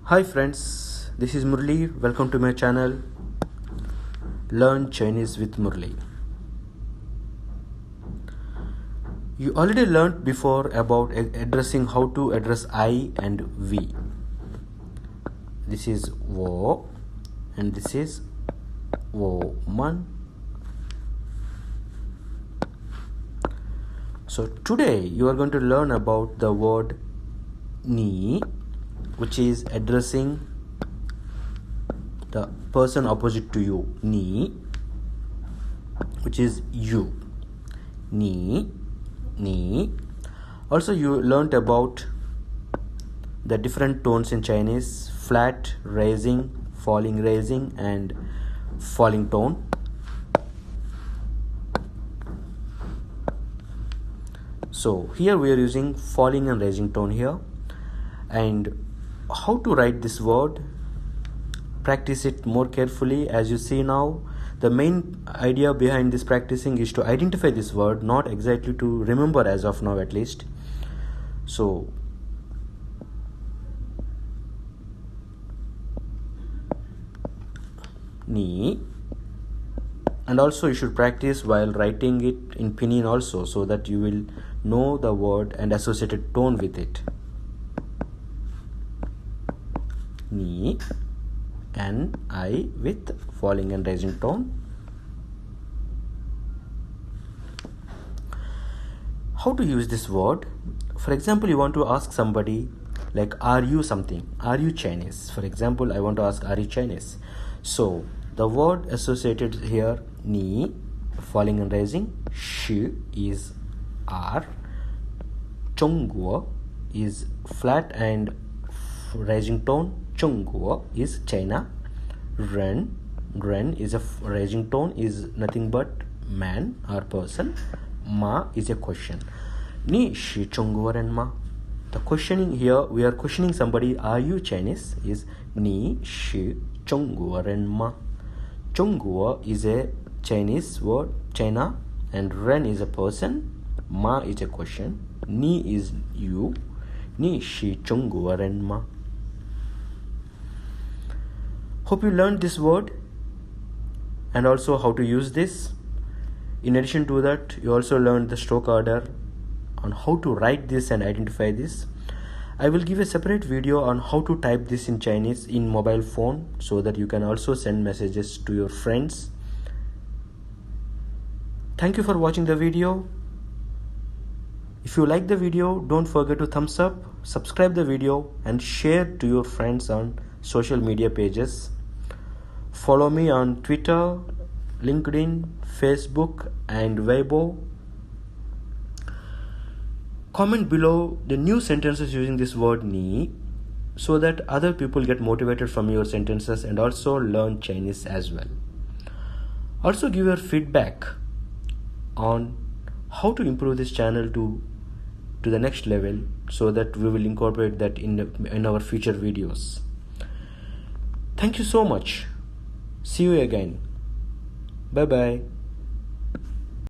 Hi friends, this is Murali. Welcome to my channel Learn Chinese with Murali. You already learned before about addressing how to address I and we. This is wo and this is wo man. So today you are going to learn about the word ni, which is addressing the person opposite to you. Ni, which is you. Ni. Also you learnt about the different tones in Chinese: flat, raising, falling, and falling tone. So here we are using falling and raising tone here. And how to write this word, practice it more carefully. As you see now, the main idea behind this practicing is to identify this word, not exactly to remember as of now at least. So ni, and also you should practice while writing it in pinyin also, so that you will know the word and associated tone with it. Ni and I with falling and rising tone. How to use this word? For example, you want to ask somebody like, are you something? Are you Chinese? For example, I want to ask, are you Chinese? So the word associated here, ni, falling and rising, shi is are, chongguo is flat and rising tone, chongguo is China, ren is a rising tone, is nothing but man or person, ma is a question. Ni shi chongguo ren ma. The questioning here, we are questioning somebody, are you Chinese, is ni shi chongguo ren ma. Chongguo is a Chinese word, China, and ren is a person, ma is a question, ni is you, ni shi chongguo ren ma. Hope you learned this word and also how to use this. In addition to that, you also learned the stroke order on how to write this and identify this. I will give a separate video on how to type this in Chinese in mobile phone, so that you can also send messages to your friends. Thank you for watching the video. If you like the video, don't forget to thumbs up, subscribe the video, and share to your friends on social media pages. Follow me on Twitter, LinkedIn, Facebook, and Weibo. Comment below the new sentences using this word ni, so that other people get motivated from your sentences and also learn Chinese as well. Also give your feedback on how to improve this channel to the next level, so that we will incorporate that in our future videos. Thank you so much. See you again. Bye bye.